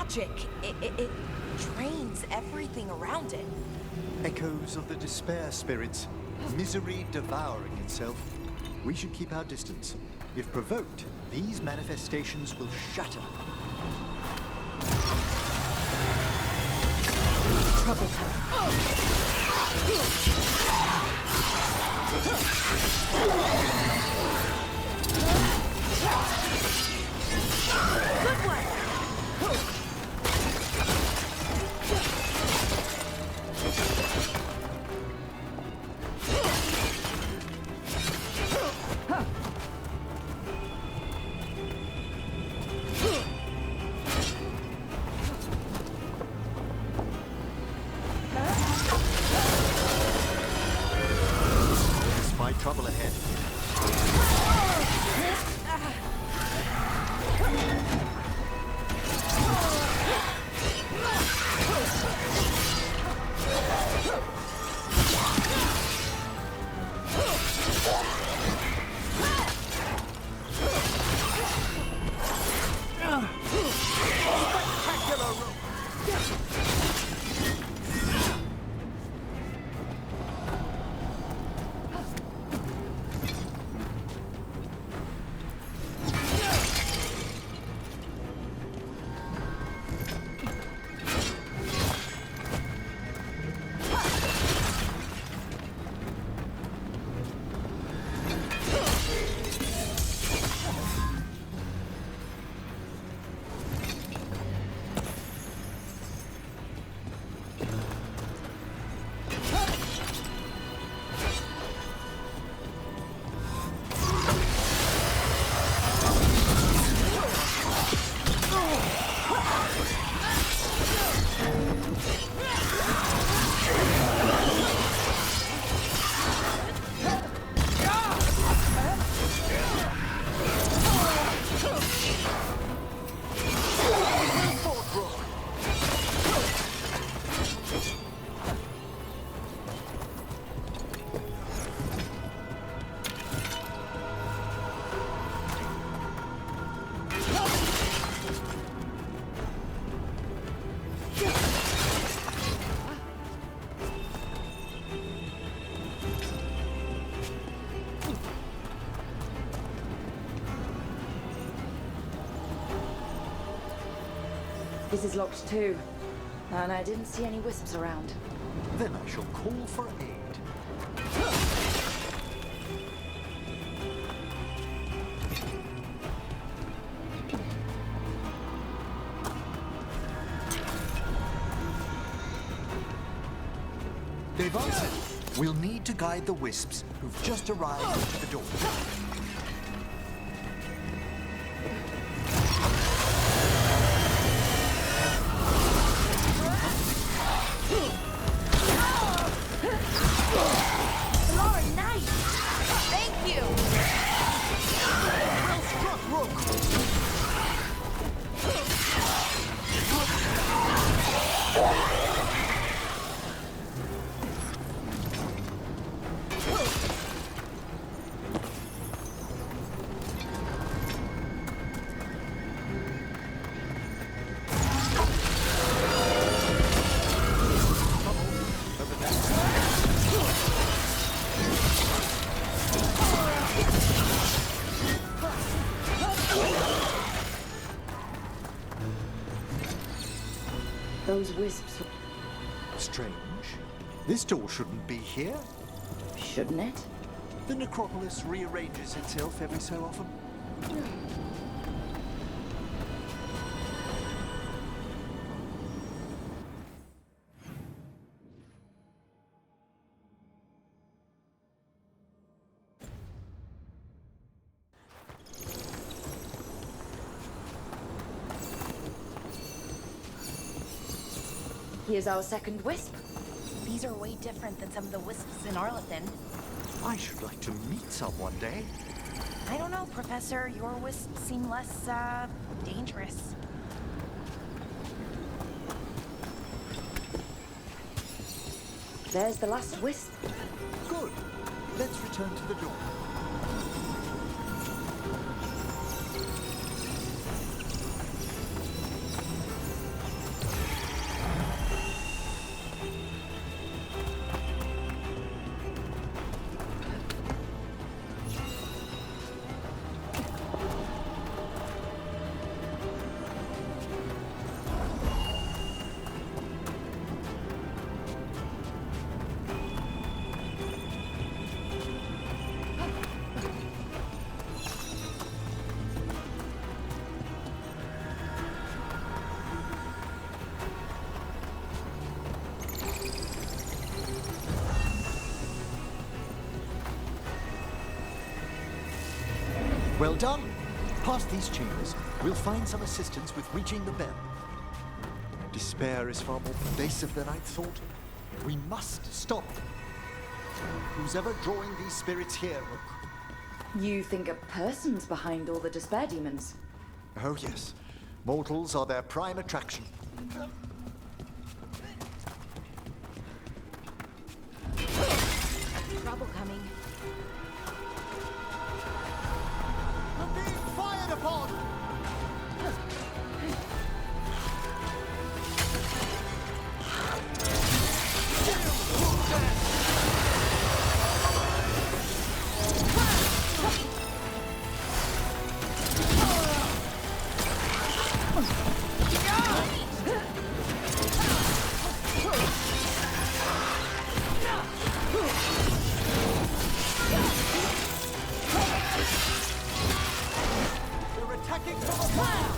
magic. It drains everything around it. Echoes of the despair spirits, misery devouring itself. We should keep our distance. If provoked, these manifestations will shatter. Trouble time. Good one! Trouble ahead. This is locked too, and I didn't see any wisps around. Then I shall call for aid. They've answered. We'll need to guide the wisps who've just arrived to the door. Those wisps... Strange. This door shouldn't be here. Shouldn't it? The necropolis rearranges itself every so often. Here's our second wisp. These are way different than some of the wisps in Arlethan. I should like to meet some one day. I don't know, Professor. Your wisps seem less, dangerous. There's the last wisp. Good. Let's return to the door. Well done. Past these chambers, we'll find some assistance with reaching the bell. Despair is far more pervasive than I'd thought. We must stop it. Who's ever drawing these spirits here, Rook? You think a person's behind all the despair demons? Oh yes. Mortals are their prime attraction. Trouble coming. We're being fired upon! They're attacking from above!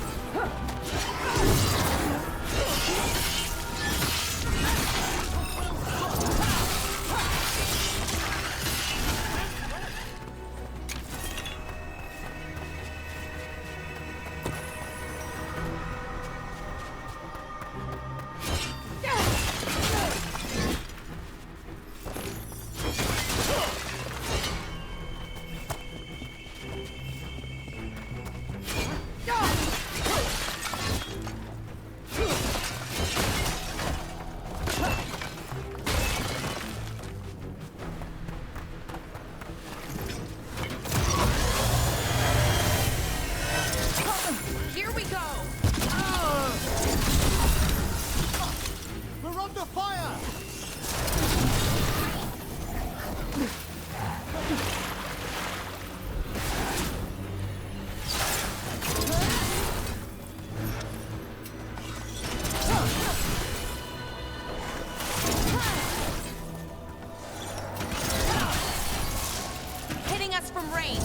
Here we go! We're under fire! Hitting us from range.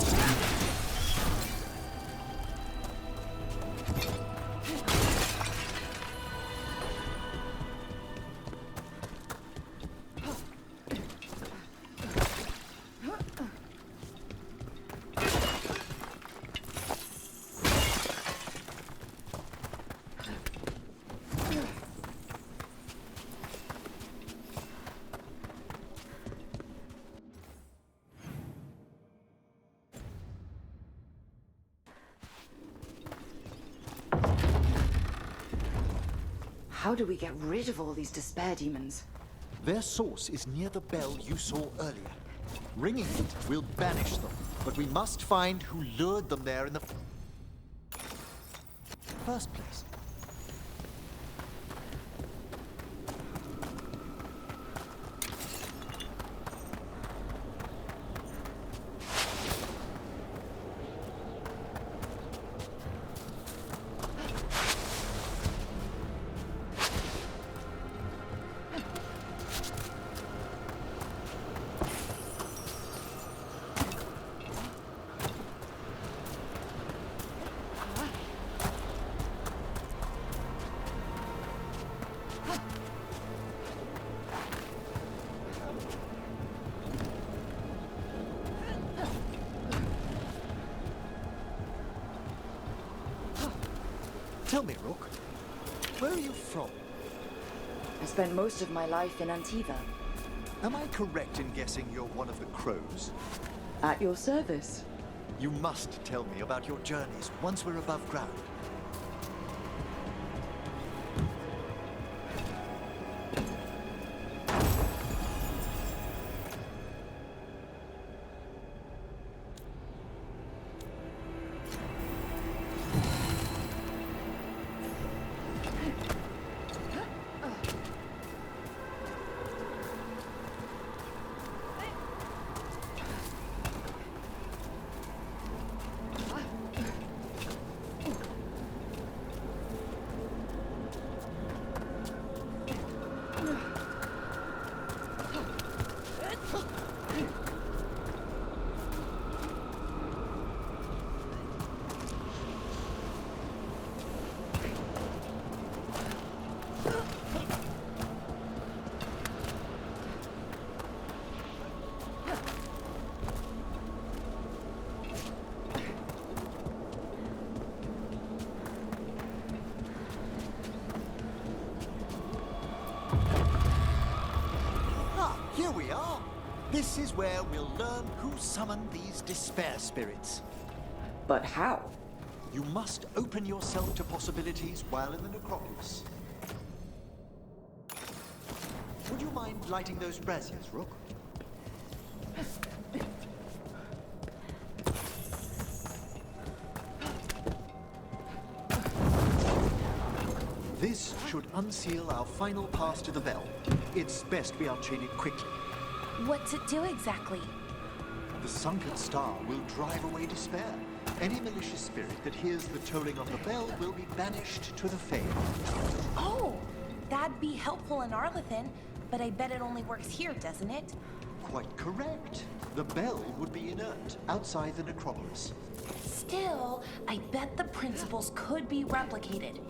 How do we get rid of all these despair demons? Their source is near the bell you saw earlier. Ringing it will banish them, but we must find who lured them there in the first place. Tell me, Rook, where are you from? I spent most of my life in Antiva. Am I correct in guessing you're one of the crows? At your service. You must tell me about your journeys once we're above ground. we are. This is where we'll learn who summoned these despair spirits. But how? You must open yourself to possibilities while in the necropolis. Would you mind lighting those braziers, Rook? This should unseal our final pass to the bell. It's best we unchain it quickly. What's it do exactly? The sunken star will drive away despair. Any malicious spirit that hears the tolling of the bell will be banished to the Fae. Oh, that'd be helpful in Arlethan, but I bet it only works here, doesn't it? Quite correct. The bell would be inert outside the necropolis. Still, I bet the principles could be replicated.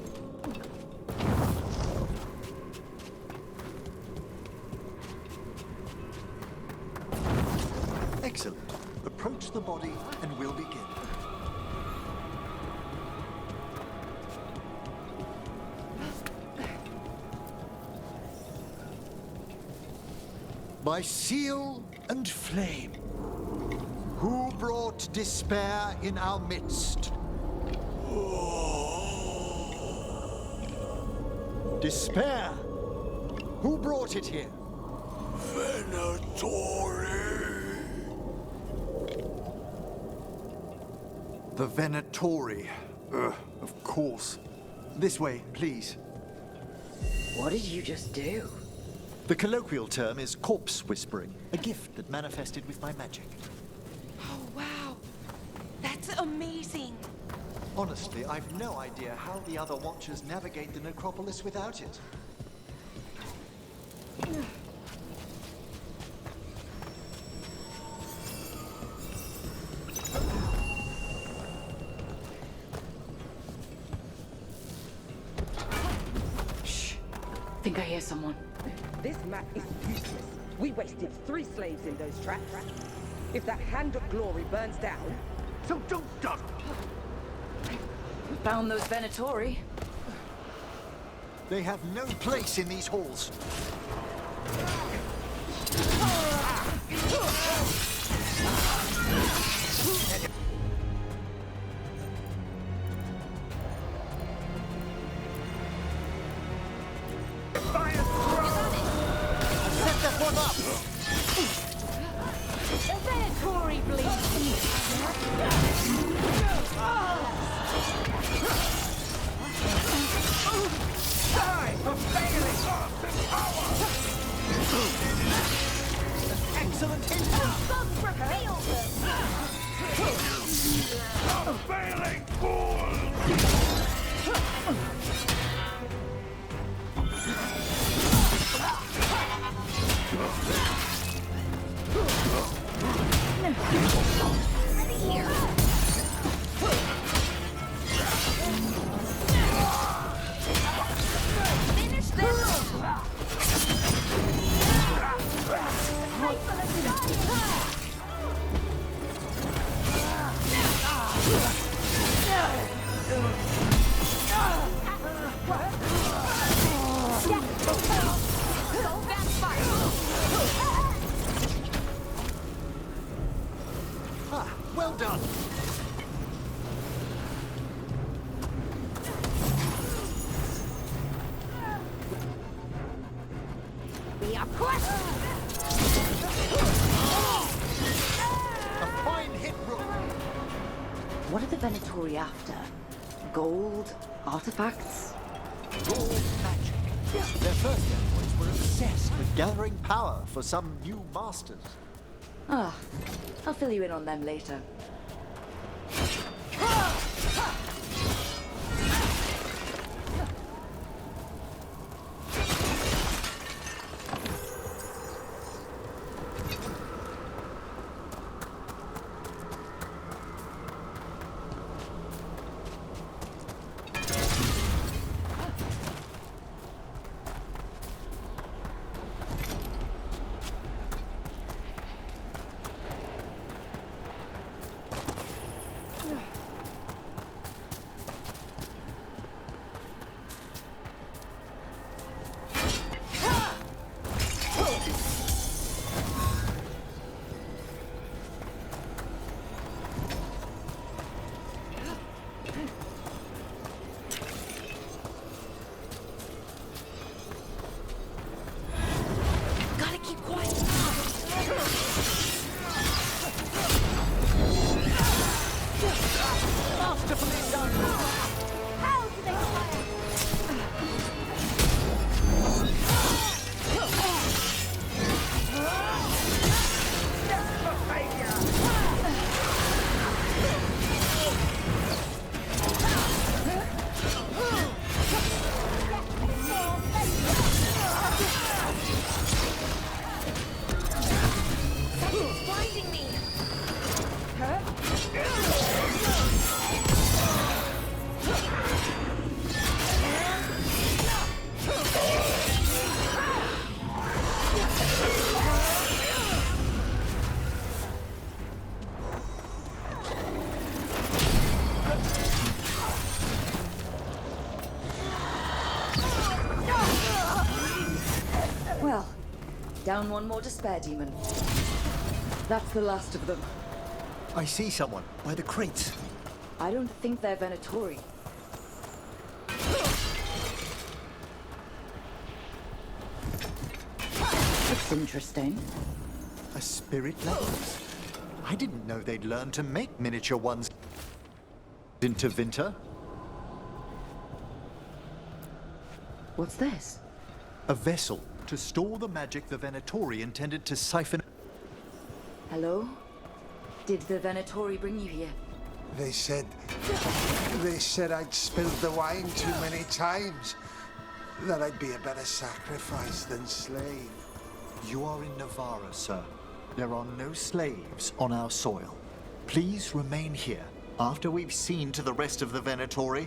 Excellent. Approach the body and we'll begin. By seal and flame, who brought despair in our midst? Despair! Who brought it here? Venatori! The Venatori. Of course. This way, please. What did you just do? The colloquial term is corpse whispering, a gift that manifested with my magic. Oh, wow. That's amazing. Honestly, I've no idea how the other Watchers navigate the necropolis without it. Shh. Think I hear someone. This map is useless. We wasted 3 slaves in those traps. If that Hand of Glory burns down... So don't dawdle! Found those Venatori. They have no place in these halls. Set that one up! The Venatori Die for failing! Excellent hit! A failing fool! Finish them! Ah, well done! We are crushed! A fine hit, Rook! What are the Venatori after? Gold? Artifacts? Gold magic. Their first envoys were obsessed with gathering power for some new masters. Ah, I'll fill you in on them later. Down one more despair demon. That's the last of them. I see someone by the crates. I don't think they're Venatori. It's interesting. A spirit lens. I didn't know they'd learn to make miniature ones into Vinter. What's this? A vessel to store the magic the Venatori intended to siphon. Hello? Did the Venatori bring you here? They said I'd spilled the wine too many times. That I'd be a better sacrifice than slave. You are in Navarra, sir. There are no slaves on our soil. Please remain here. After we've seen to the rest of the Venatori,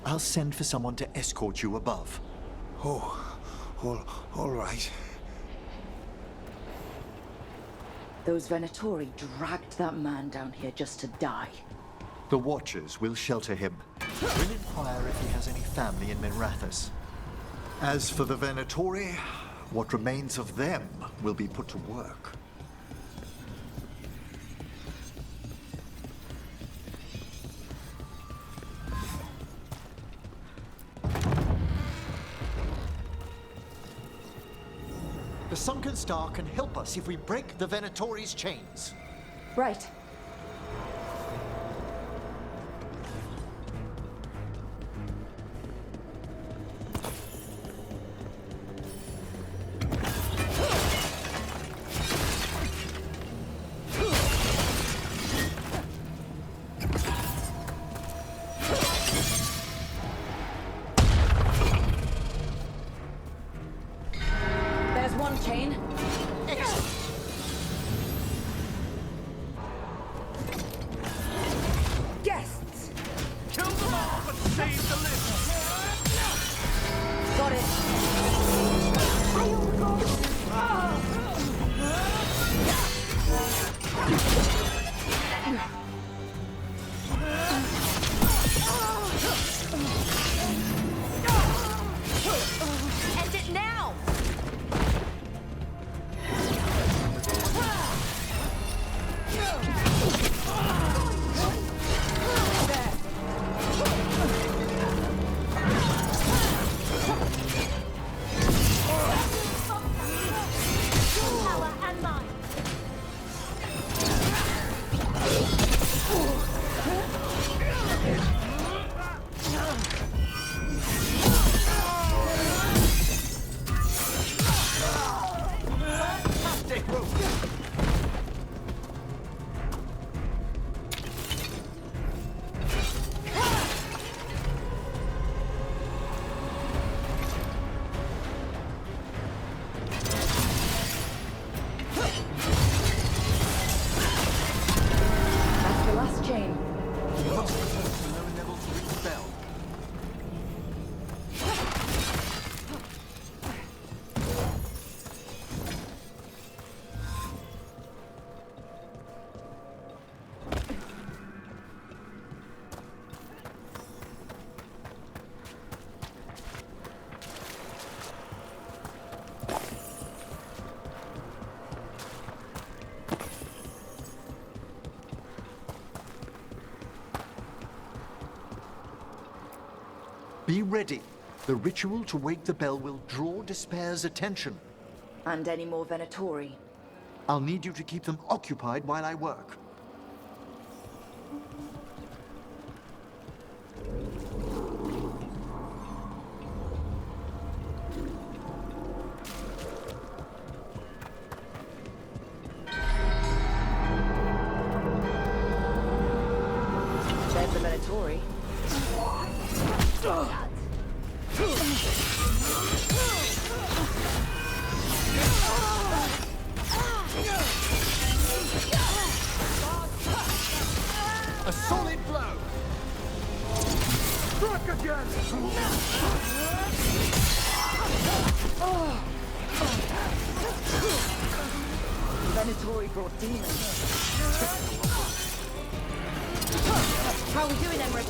I'll send for someone to escort you above. Oh, all right. Those Venatori dragged that man down here just to die. The Watchers will shelter him. We'll inquire if he has any family in Minrathous. As for the Venatori, what remains of them will be put to work. The Sunken Star can help us if we break the Venatori's chains. Right. There's one chain. Guests! Kill them all, but save the living. Got it. End it now! Power and mine. That's the last chain. You must return to low level to ring the bell. Be ready. The ritual to wake the bell will draw Despair's attention. And any more Venatori. I'll need you to keep them occupied while I work. There's the Venatori. A solid blow! Struck again! Venatori brought demons. How are we doing, Emmerich?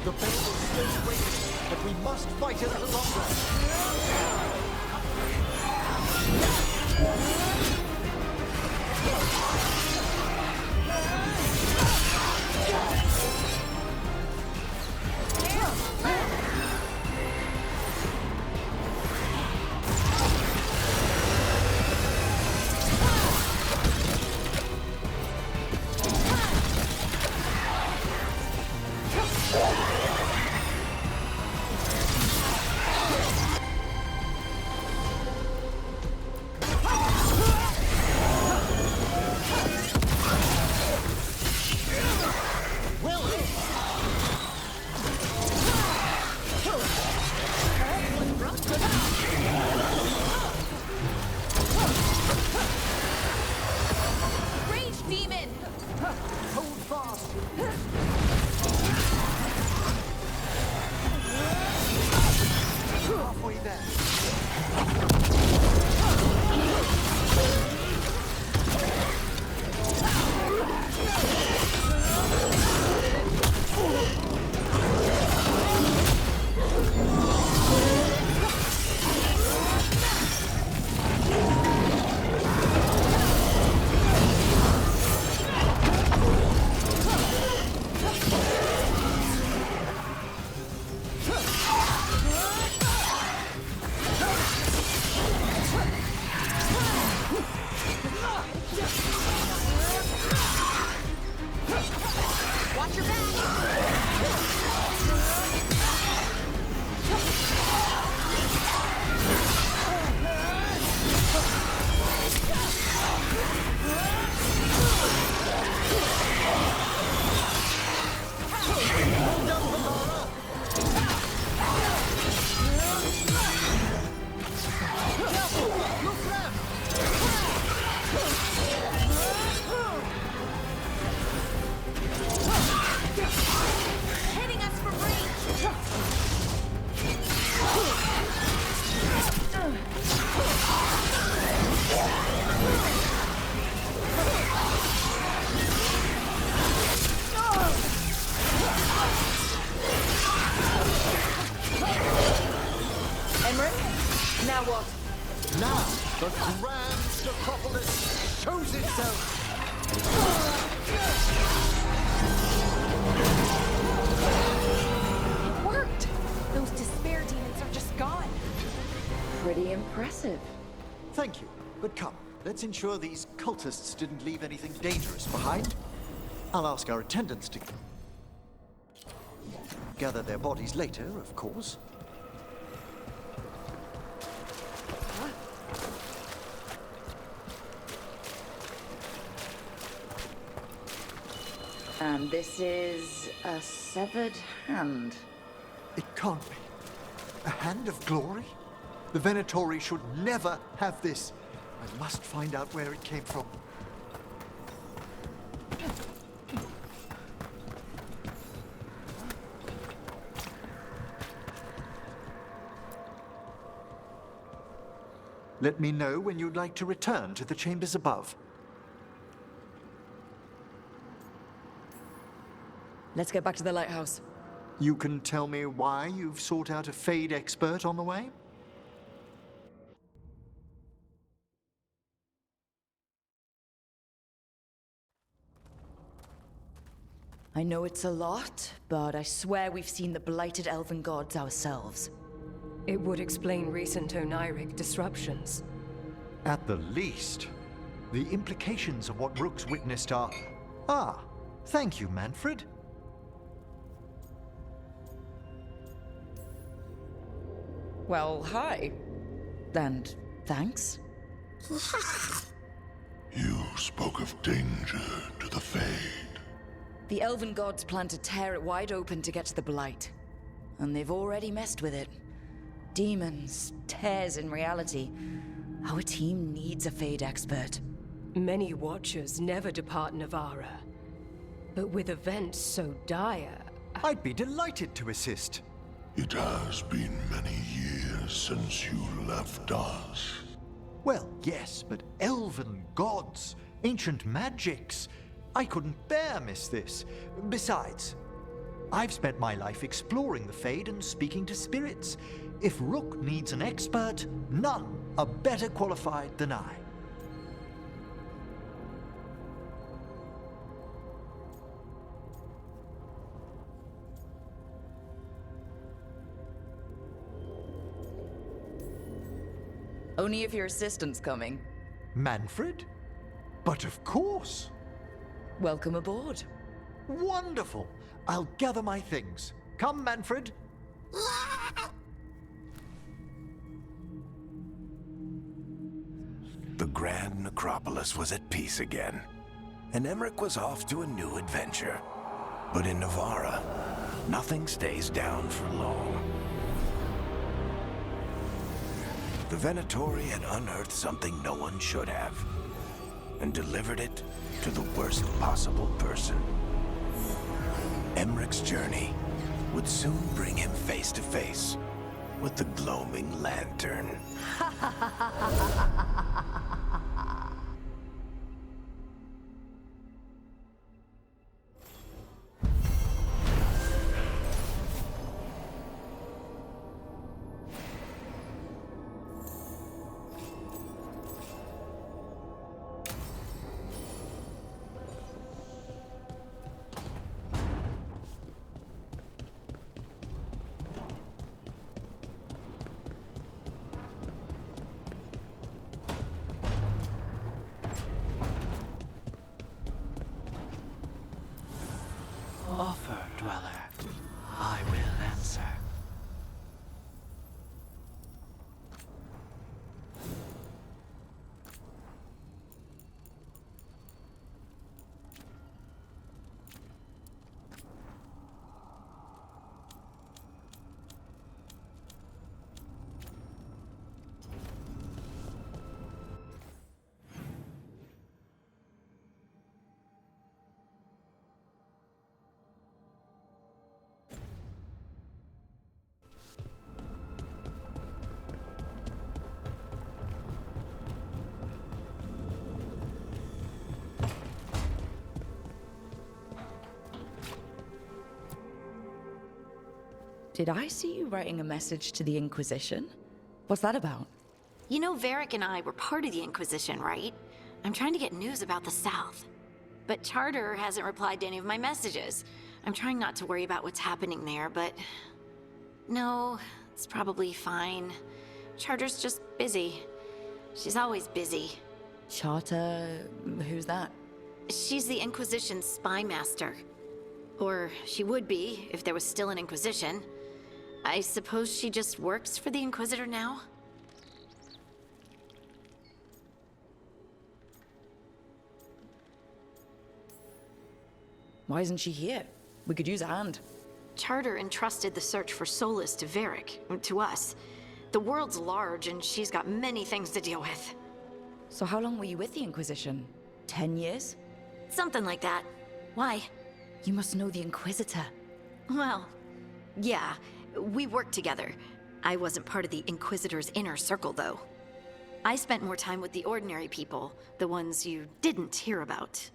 The bell will still wait, but we must fight a little longer. Brilliant. Now what? Now, the grand necropolis shows itself! It worked. Those despair demons are just gone. Pretty impressive. Thank you, but come, let's ensure these cultists didn't leave anything dangerous behind. I'll ask our attendants to gather their bodies later, of course. And this is a severed hand. It can't be. A hand of glory? The Venatori should never have this. I must find out where it came from. Let me know when you'd like to return to the chambers above. Let's get back to the lighthouse. You can tell me why you've sought out a Fade expert on the way? I know it's a lot, but I swear we've seen the blighted elven gods ourselves. It would explain recent oniric disruptions. At the least. The implications of what Rook's witnessed are... Ah, thank you, Manfred. Well, hi. And thanks. You spoke of danger to the Fade. The elven gods plan to tear it wide open to get to the blight. And they've already messed with it. Demons, tears in reality. Our team needs a Fade expert. Many Watchers never depart Navara. But with events so dire... I'd be delighted to assist. It has been many years since you left us. Well, yes, but elven gods, ancient magics. I couldn't bear miss this. Besides, I've spent my life exploring the Fade and speaking to spirits. If Rook needs an expert, none are better qualified than I. Only if your assistant's coming. Manfred? But of course. Welcome aboard. Wonderful. I'll gather my things. Come, Manfred. The Grand Necropolis was at peace again, and Emmerich was off to a new adventure. But in Navara, nothing stays down for long. The Venatori had unearthed something no one should have, and delivered it to the worst possible person. Emmerich's journey would soon bring him face to face with the gloaming lantern. Offer, Dweller. I will answer. Did I see you writing a message to the Inquisition? What's that about? You know, Varric and I were part of the Inquisition, right? I'm trying to get news about the South. But Charter hasn't replied to any of my messages. I'm trying not to worry about what's happening there, but... No, it's probably fine. Charter's just busy. She's always busy. Charter... who's that? She's the Inquisition's spy master. Or she would be, if there was still an Inquisition. I suppose she just works for the Inquisitor now? Why isn't she here? We could use a hand. Charter entrusted the search for Solus to Varric, to us. The world's large, and she's got many things to deal with. So how long were you with the Inquisition? 10 years? Something like that. Why? You must know the Inquisitor. Well, yeah, we worked together. I wasn't part of the Inquisitor's inner circle, though. I spent more time with the ordinary people, the ones you didn't hear about.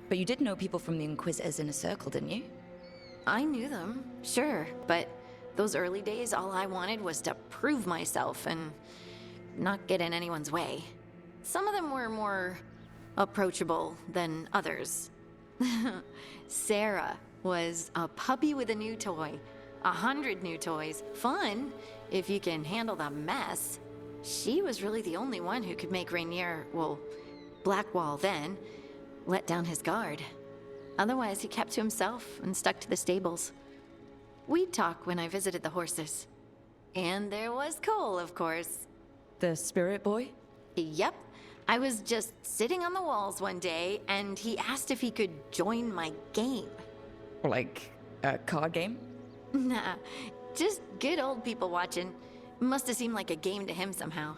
But you did know people from the Inquisitor's inner circle, didn't you? I knew them, sure, but those early days, all I wanted was to prove myself and not get in anyone's way. Some of them were more approachable than others. Sarah was a puppy with a new toy. 100 new toys. Fun, if you can handle the mess. She was really the only one who could make Rainier, well, Blackwall then, let down his guard. Otherwise, he kept to himself and stuck to the stables. We'd talk when I visited the horses. And there was Cole, of course. The spirit boy? Yep. I was just sitting on the walls one day, and he asked if he could join my game. Like a card game? Nah, just good old people watching. Must have seemed like a game to him somehow.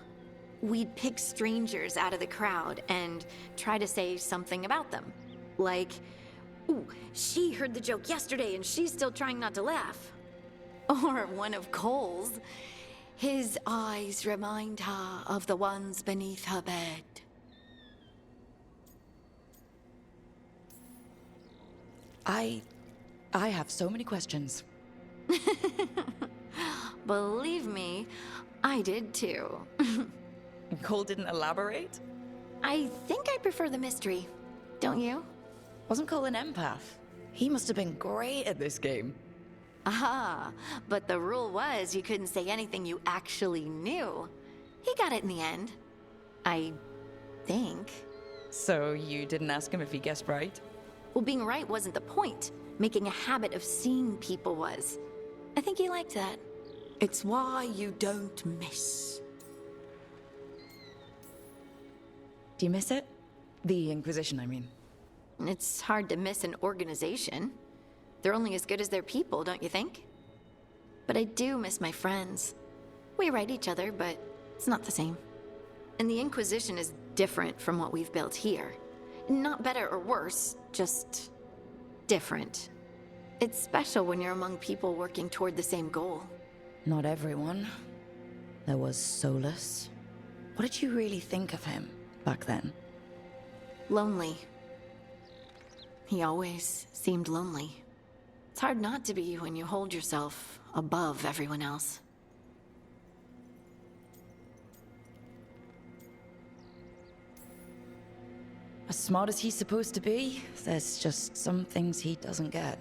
We'd pick strangers out of the crowd and try to say something about them. Like, ooh, she heard the joke yesterday and she's still trying not to laugh. Or one of Cole's. His eyes remind her of the ones beneath her bed. I have so many questions. Believe me, I did too. Cole didn't elaborate? I think I prefer the mystery. Don't you? Wasn't Cole an empath? He must have been great at this game. Aha, but the rule was you couldn't say anything you actually knew. He got it in the end. I think. So you didn't ask him if he guessed right? Well, being right wasn't the point. Making a habit of seeing people was. I think he liked that. It's why you don't miss. Do you miss it? The Inquisition, I mean. It's hard to miss an organization. They're only as good as their people, don't you think? But I do miss my friends. We write each other, but it's not the same. And the Inquisition is different from what we've built here. Not better or worse, just different. It's special when you're among people working toward the same goal. Not everyone. There was Solus. What did you really think of him back then? Lonely. He always seemed lonely. It's hard not to be when you hold yourself above everyone else. As smart as he's supposed to be, there's just some things he doesn't get.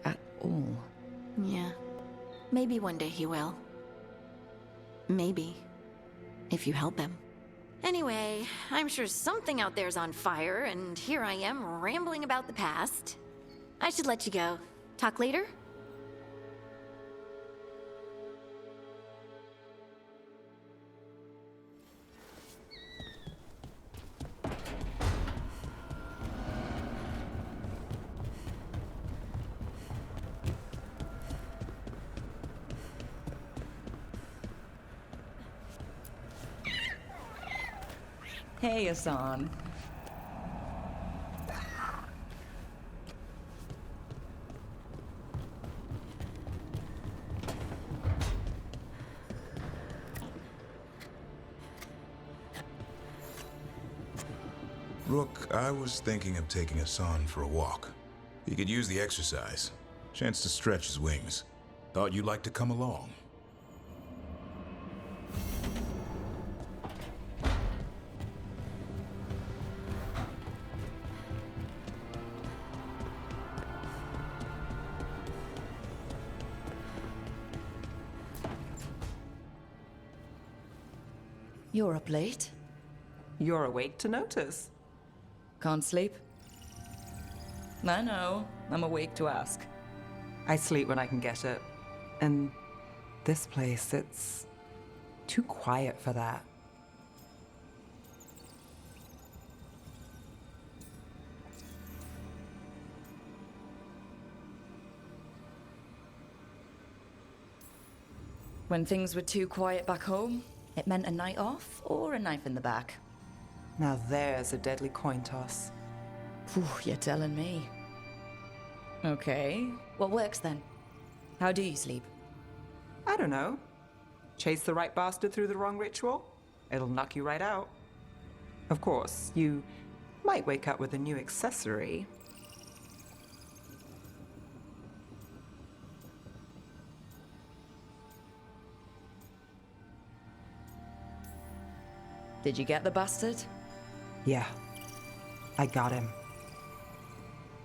At all. Yeah. Maybe one day he will. Maybe. If you help him. Anyway, I'm sure something out there's on fire, and here I am rambling about the past. I should let you go. Talk later? Hey, Hassan. Rook, I was thinking of taking Hassan for a walk. He could use the exercise. Chance to stretch his wings. Thought you'd like to come along. You're up late. You're awake to notice. Can't sleep? I know. I'm awake to ask. I sleep when I can get it. And this place, it's too quiet for that. When things were too quiet back home, it meant a night off or a knife in the back. Now there's a deadly coin toss. Phew, you're telling me. Okay, what works then? How do you sleep? I don't know. Chase the right bastard through the wrong ritual? It'll knock you right out. Of course, you might wake up with a new accessory. Did you get the bastard? Yeah, I got him.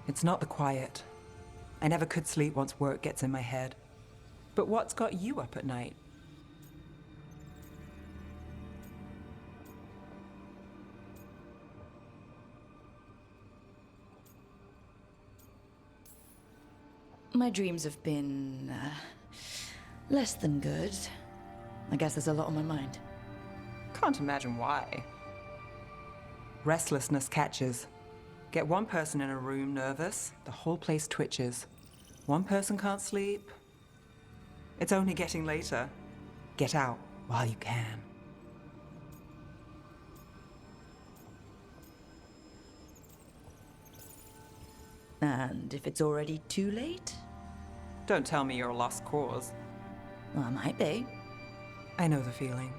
It's not the quiet. I never could sleep once work gets in my head. But what's got you up at night? My dreams have been less than good. I guess there's a lot on my mind. Can't imagine why. Restlessness catches. Get one person in a room nervous, the whole place twitches. One person can't sleep. It's only getting later. Get out while you can. And if it's already too late? Don't tell me you're a lost cause. Well, I might be. I know the feeling.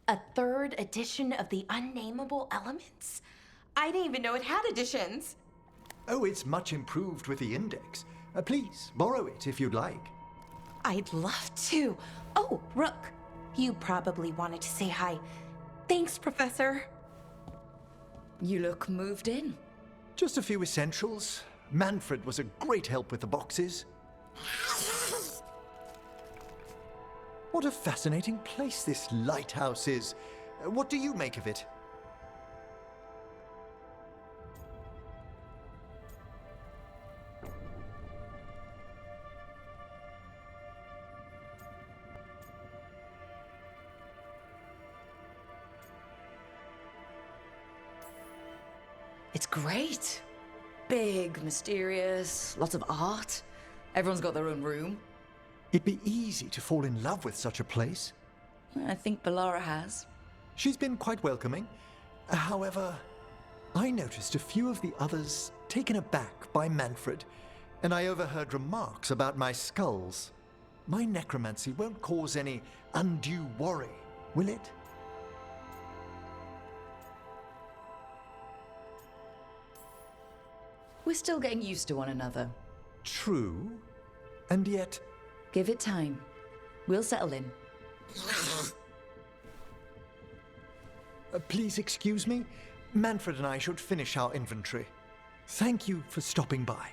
A third edition of the Unnameable Elements? I didn't even know it had editions. Oh, it's much improved with the index. Please, borrow it if you'd like. I'd love to. Oh, Rook, you probably wanted to say hi. Thanks, Professor. You look moved in. Just a few essentials. Manfred was a great help with the boxes. What a fascinating place this lighthouse is. What do you make of it? It's great. Big, mysterious, lots of art. Everyone's got their own room. It'd be easy to fall in love with such a place. I think Bellara has. She's been quite welcoming. However, I noticed a few of the others taken aback by Manfred, and I overheard remarks about my skulls. My necromancy won't cause any undue worry, will it? We're still getting used to one another. True, and yet... Give it time. We'll settle in. Please excuse me. Manfred and I should finish our inventory. Thank you for stopping by.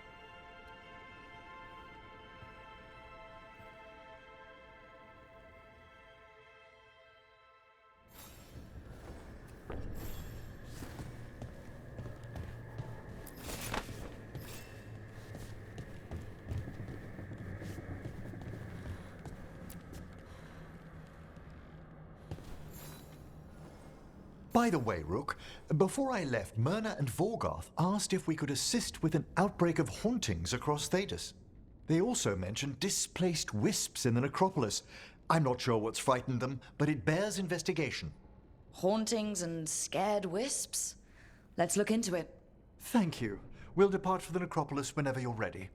By the way, Rook, before I left, Myrna and Vorgarth asked if we could assist with an outbreak of hauntings across Thedas. They also mentioned displaced wisps in the necropolis. I'm not sure what's frightened them, but it bears investigation. Hauntings and scared wisps? Let's look into it. Thank you. We'll depart for the necropolis whenever you're ready.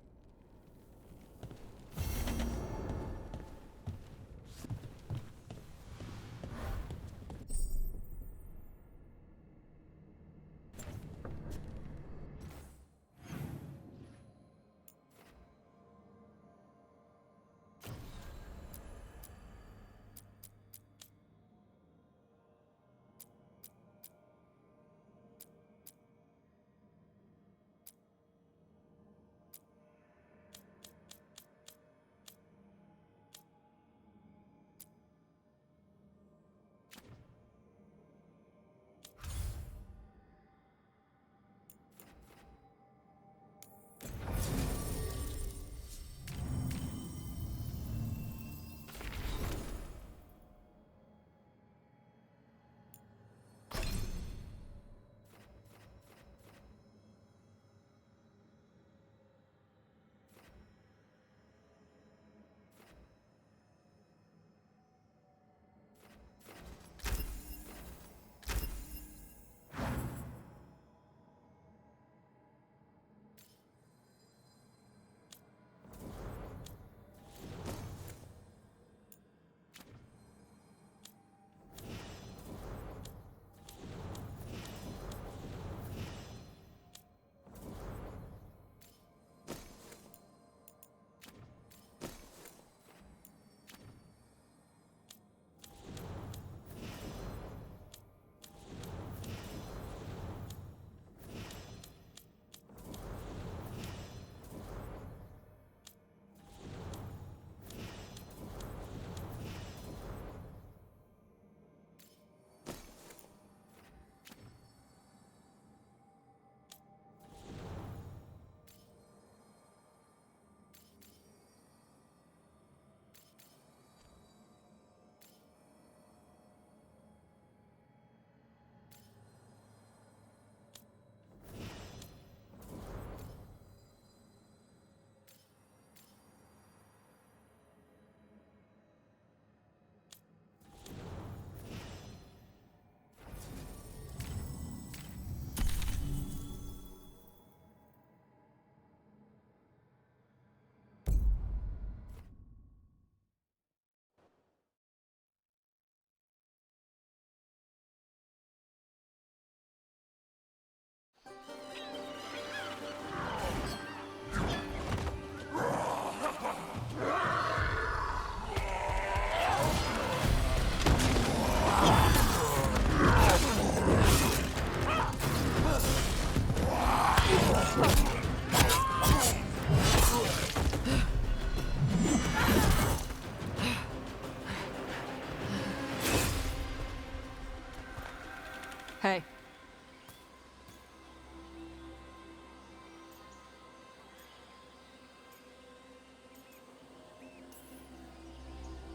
Hey.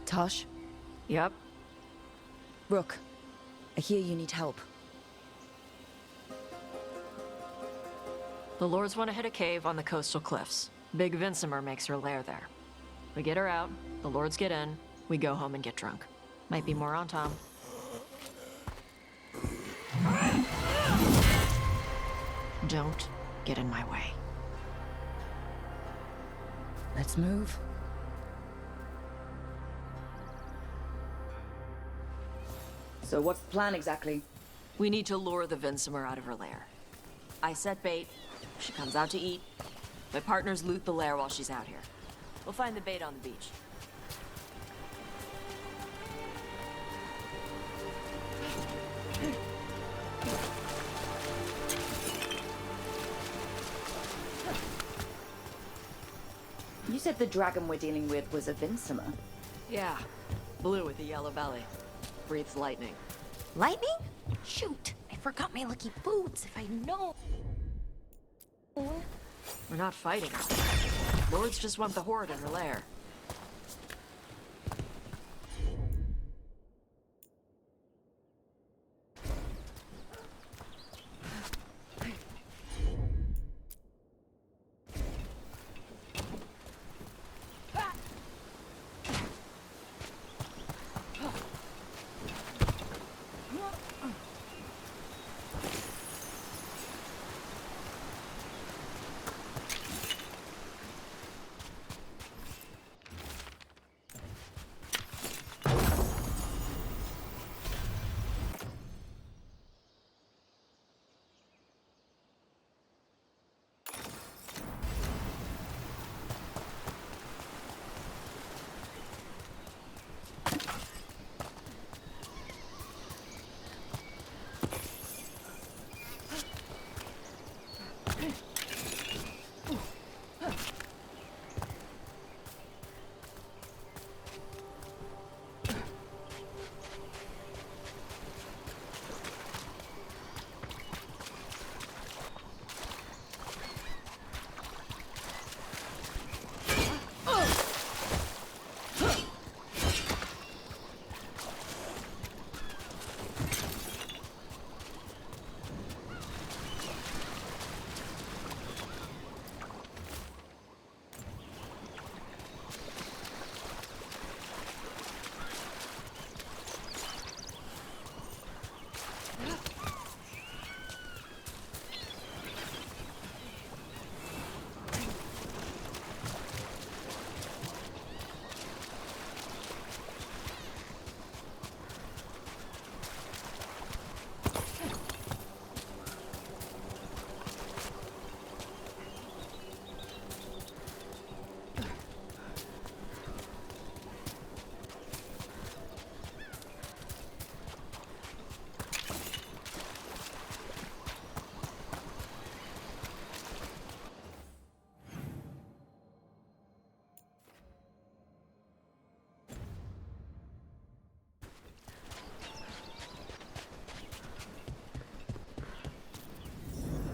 Tosh? Yep. Rook, I hear you need help. The Lords want to hit a cave on the coastal cliffs. Big Vincimer makes her lair there. We get her out, the Lords get in, we go home and get drunk. Might be more on Tom. Don't get in my way. Let's move. So what's the plan exactly? We need to lure the Vincimer out of her lair. I set bait, she comes out to eat. My partners loot the lair while she's out here. We'll find the bait on the beach. You said the dragon we're dealing with was a Vincimer. Yeah, blue with a yellow belly. Breathes lightning. Lightning? Shoot, I forgot my lucky boots. If I'd known. We're not fighting her. Lords just want the horde in her lair.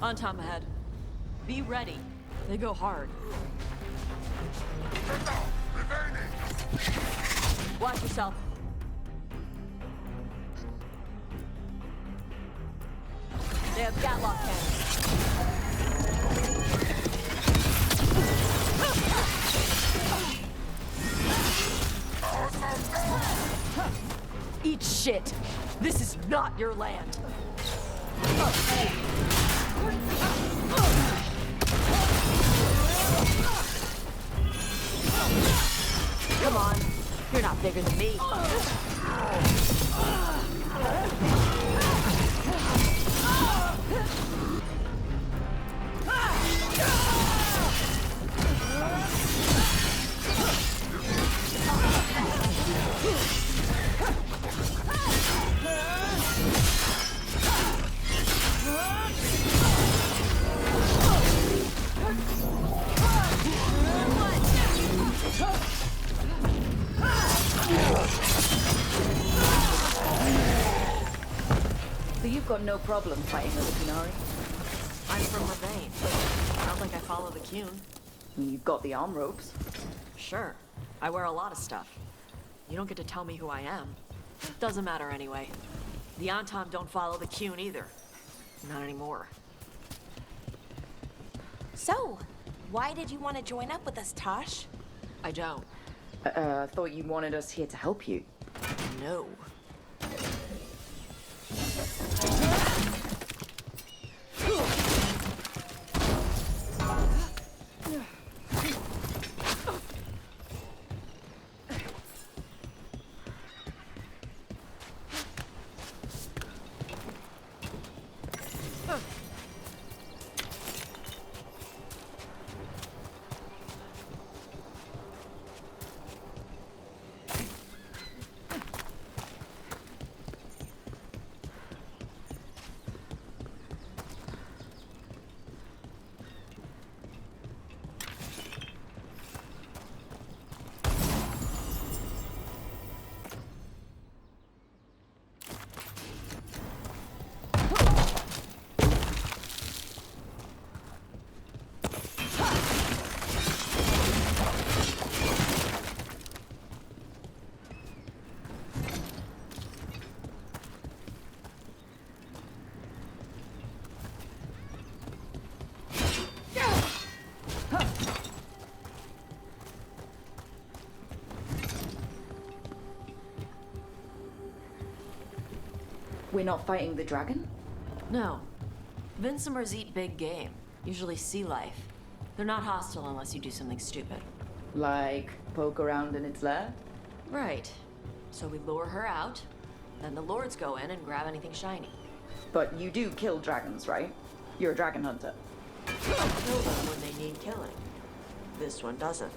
On time ahead. Be ready. They go hard. Watch yourself. They have Gatlock cannons. Eat shit. This is not your land. Come on. You're not bigger than me. So you've got no problem fighting with the Qunari? I'm from Ravane. Not like I follow the Qun. You've got the arm ropes. Sure. I wear a lot of stuff. You don't get to tell me who I am. Doesn't matter anyway. The Antam don't follow the Qun either. Not anymore. So, why did you want to join up with us, Tosh? I don't. I thought you wanted us here to help you. No. We're not fighting the dragon? No. Vincimers eat big game, usually sea life. They're not hostile unless you do something stupid. Like poke around in its lair? Right. So we lure her out, then the lords go in and grab anything shiny. But you do kill dragons, right? You're a dragon hunter. Kill them when they need killing. This one doesn't.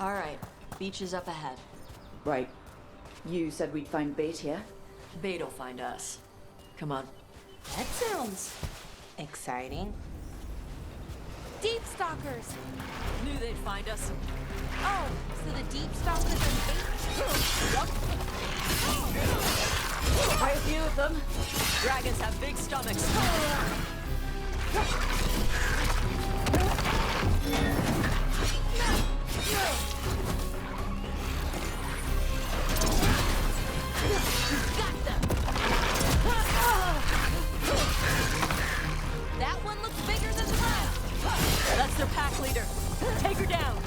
All right, beach is up ahead. Right. You said we'd find bait here? Bait'll find us. Come on. That sounds exciting. Deep stalkers! Knew they'd find us. Oh, so the deep stalkers are bait? Quite a few of them. Dragons have big stomachs. That one looks bigger than the last. That's their pack leader. Take her down.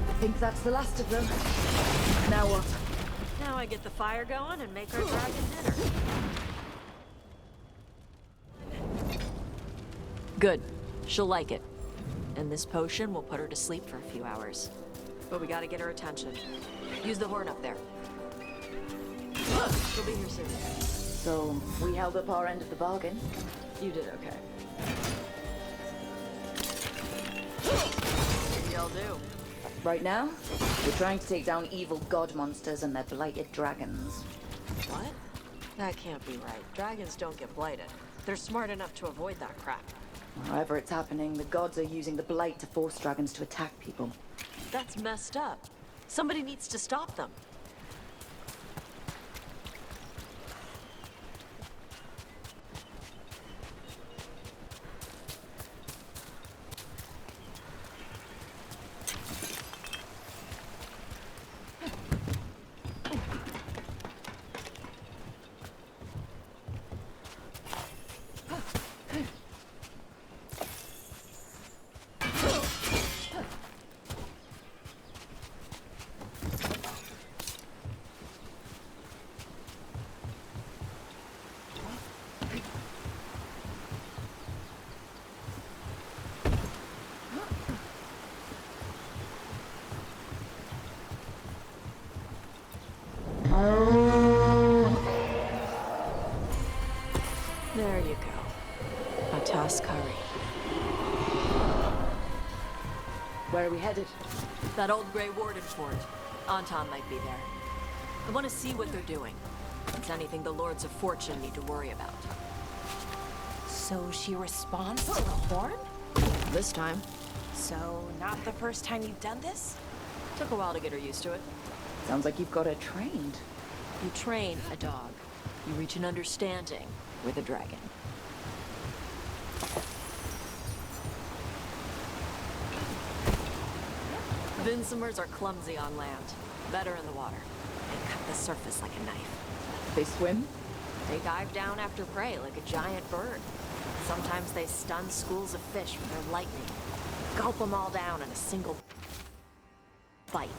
I think that's the last of them. Now what? Now I get the fire going and make our dragon dinner. Good. She'll like it. And this potion will put her to sleep for a few hours. But we gotta get her attention. Use the horn up there. She'll be here soon. So, we held up our end of the bargain. You did okay. Maybe I'll do. Right now, we're trying to take down evil god monsters and their blighted dragons. What? That can't be right. Dragons don't get blighted. They're smart enough to avoid that crap. However it's happening, the gods are using the blight to force dragons to attack people. That's messed up. Somebody needs to stop them. There you go. A toss curry. Where are we headed? That old Grey Warden fort. Anton might be there. I want to see what they're doing. It's anything the Lords of Fortune need to worry about. So she responds to the horn? This time. So, not the first time you've done this? Took a while to get her used to it. Sounds like you've got her trained. You train a dog. You reach an understanding with a dragon. Vinsomers are clumsy on land, better in the water. They cut the surface like a knife. They swim? They dive down after prey like a giant bird. Sometimes they stun schools of fish with their lightning. Gulp them all down in a single bite.